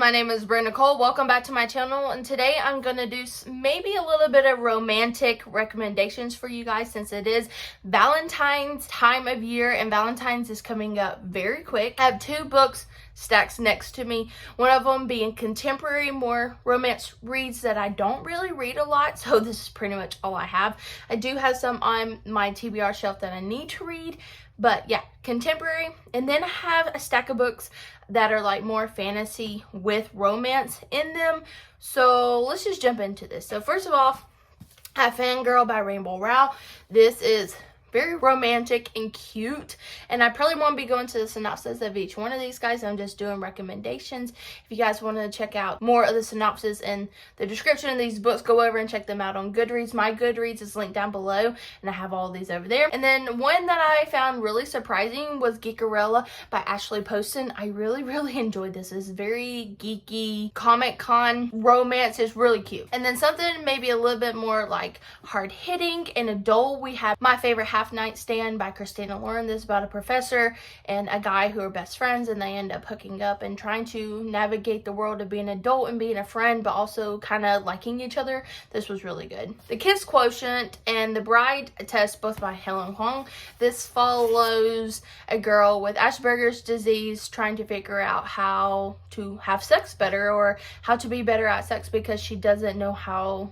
my name is Brenda Cole. Welcome back to my channel, and today I'm going to do maybe a little bit of romantic recommendations for you guys since it is Valentine's time of year and Valentine's is coming up very quick. I have two books stacked next to me, one of them being Contemporary, more romance reads that I don't really read a lot, so this is pretty much all I have. I do have some on my TBR shelf that I need to read, but yeah, Contemporary. And then I have a stack of books that are like more fantasy with romance in them. So let's just jump into this. So first of all, I have Fangirl by Rainbow Rowell. This is very romantic and cute, and I probably won't be going to the synopsis of each one of these guys. I'm just doing recommendations. If you guys want to check out more of the synopsis and the description of these books, go over and check them out on Goodreads. My Goodreads is linked down below, and I have all of these over there. And then one that I found really surprising was Geekerella by Ashley Poston. I really enjoyed this. It's very geeky, Comic-Con romance. It's really cute. And then something maybe a little bit more like hard-hitting and adult, we have My Favorite Half Night Stand by Christina Lauren. This is about a professor and a guy who are best friends, and they end up hooking up and trying to navigate the world of being an adult and being a friend, but also kind of liking each other. This was really good. The Kiss Quotient and The Bride Test, both by Helen Huang. This follows a girl with Asperger's disease trying to figure out how to have sex better, or how to be better at sex, because she doesn't know how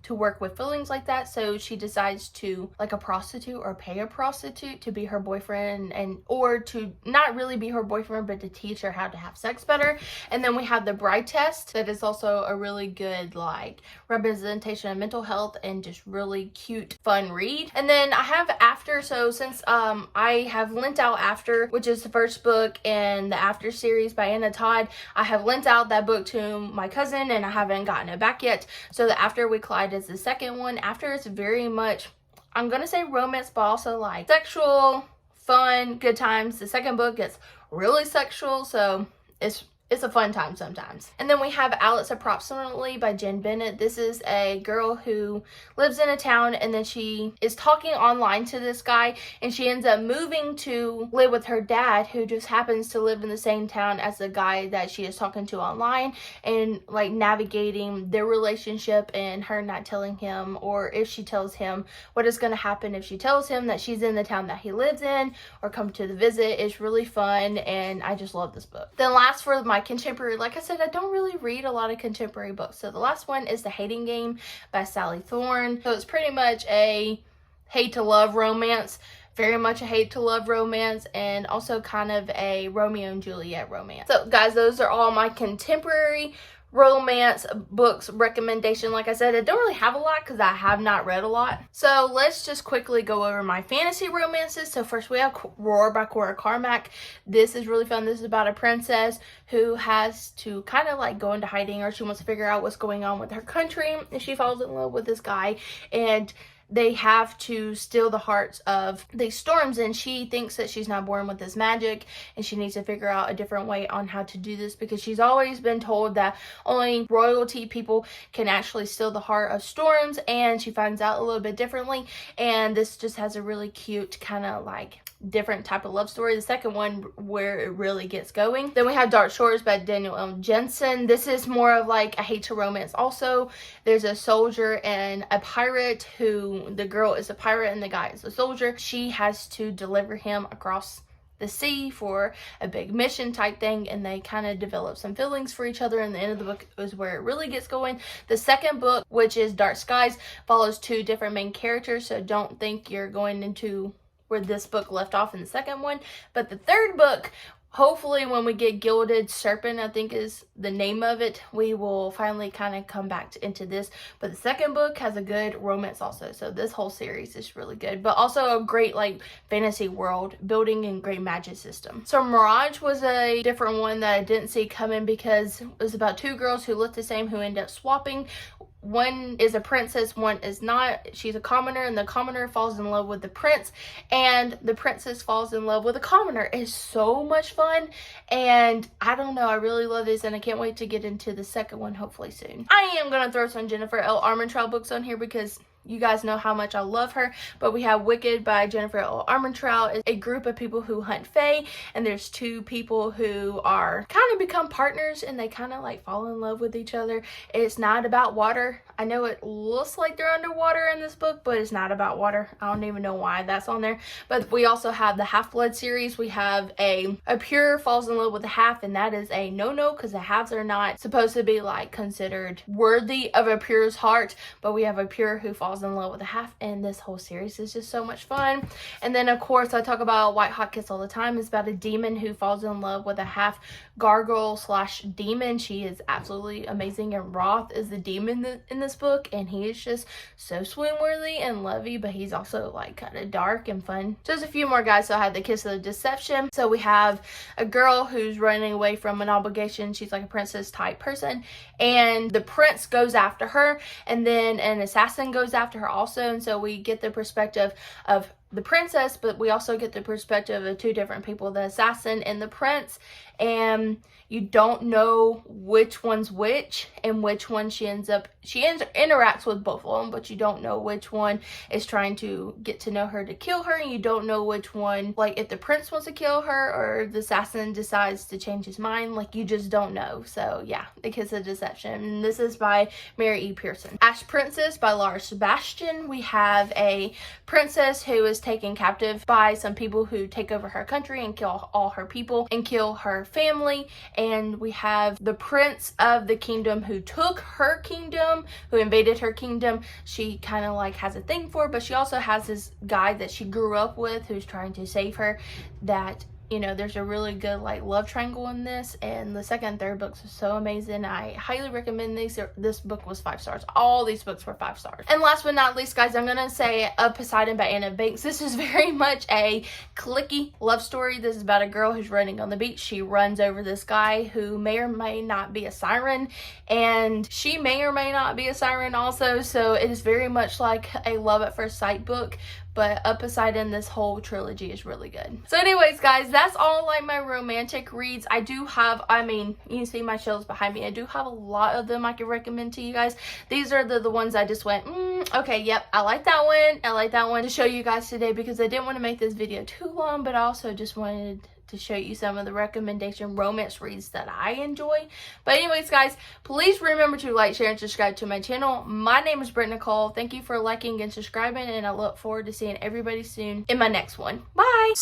to work with feelings like that. So she decides to like a prostitute or pay a prostitute to be her boyfriend, and or to not really be her boyfriend, but to teach her how to have sex better. And then we have The Bride Test, that is also a really good like representation of mental health and just really cute fun read. And then I have After. So since I have lent out After, which is the first book in the After series by Anna Todd, I have lent out that book to my cousin and I haven't gotten it back yet. So the After We Collide is the second one. After is very much, I'm gonna say romance, but also like sexual, fun, good times. The second book gets really sexual, so it's a fun time sometimes. And then we have Alex Approximately by Jen Bennett. This is a girl who lives in a town, and then she is talking online to this guy, and she ends up moving to live with her dad, who just happens to live in the same town as the guy that she is talking to online, and like navigating their relationship and her not telling him, or if she tells him, what is going to happen if she tells him that she's in the town that he lives in or come to the visit. It's really fun, and I just love this book. Then last for my contemporary, like I said, I don't really read a lot of contemporary books. So the last one is The Hating Game by Sally Thorne. So it's pretty much a hate to love romance, very much a hate to love romance, and also kind of a Romeo and Juliet romance. So guys, those are all my contemporary romance books recommendation. Like I said, I don't really have a lot because I have not read a lot. So let's just quickly go over my fantasy romances. So first we have Roar by Cora Carmack. This is really fun. This is about a princess who has to kind of like go into hiding, or she wants to figure out what's going on with her country, and she falls in love with this guy, and they have to steal the hearts of these storms, and she thinks that she's not born with this magic, and she needs to figure out a different way on how to do this, because she's always been told that only royalty people can actually steal the heart of storms, and she finds out a little bit differently. And this just has a really cute kind of like different type of love story. The second one where it really gets going. Then we have Dark Shores by Daniel L. Jensen. This is more of like a hate to romance also. There's a soldier and a pirate, who the girl is a pirate and the guy is a soldier. She has to deliver him across the sea for a big mission type thing, and they kind of develop some feelings for each other, and the end of the book is where it really gets going. The second book, which is Dark Skies, follows two different main characters, so don't think you're going into where this book left off in the second one. But the third book, hopefully when we get Gilded Serpent, I think is the name of it, we will finally kind of come back into this. But the second book has a good romance also, so this whole series is really good, but also a great like fantasy world building and great magic system. So Mirage was a different one that I didn't see coming, because it was about two girls who look the same who end up swapping. One is a princess, one is not. She's a commoner, and the commoner falls in love with the prince, and the princess falls in love with a commoner. It's so much fun, and I don't know, I really love this, and I can't wait to get into the second one hopefully soon. I am going to throw some Jennifer L. Armentrout books on here because You guys know how much I love her. But we have Wicked by Jennifer L. Armentrout. It's a group of people who hunt fae, and there's two people who are kind of become partners, and they kind of like fall in love with each other. It's not about water. I know it looks like they're underwater in this book, but it's not about water. I don't even know why that's on there. But we also have the Half-Blood series. We have a pure falls in love with a half, and that is a no-no because the halves are not supposed to be like considered worthy of a pure's heart. But we have a pure who falls in love with a half, and this whole series is just so much fun. And then of course I talk about White Hot Kiss all the time. It's about a demon who falls in love with a half gargoyle slash demon. She is absolutely amazing, and Roth is the demon in this book, and he is just so swoon worthy and lovey, but he's also like kind of dark and fun. Just a few more guys. So I had the Kiss of the Deception. So we have a girl who's running away from an obligation. She's like a princess type person, and the prince goes after her, and then an assassin goes after her also. And so we get the perspective of the princess, but we also get the perspective of two different people, the assassin and the prince, and you don't know which one's which and which one she interacts with both of them, but you don't know which one is trying to get to know her to kill her, and you don't know which one, like if the prince wants to kill her or the assassin decides to change his mind. Like, you just don't know. So yeah, The Kiss of Deception. And this is by Mary E. Pearson. Ash Princess by Laura Sebastian. We have a princess who is taken captive by some people who take over her country and kill all her people and kill her family. And we have the prince of the kingdom who took her kingdom, who invaded her kingdom. She kind of like has a thing for her, but she also has this guy that she grew up with who's trying to save her. That, you know, there's a really good like love triangle in this, and the second and third books are so amazing. I highly recommend these. This book was 5 stars. All these books were 5 stars. And last but not least, guys, I'm gonna say Of Poseidon by Anna Banks. This is very much a cliquey love story. This is about a girl who's running on the beach. She runs over this guy who may or may not be a siren, and she may or may not be a siren also. So it is very much like a love at first sight book. But Of Poseidon, this whole trilogy is really good. So anyways, guys, that's all like my romantic reads. I do have, I mean, you can see my shelves behind me. I do have a lot of them I can recommend to you guys. These are the ones I just went, okay, yep, I like that one. I like that one to show you guys today, because I didn't want to make this video too long, but I also just wanted to show you some of the recommendation romance reads that I enjoy. But anyways, guys, please remember to like, share, and subscribe to my channel. My name is Britt Nicole. Thank you for liking and subscribing, and I look forward to seeing everybody soon in my next one. Bye!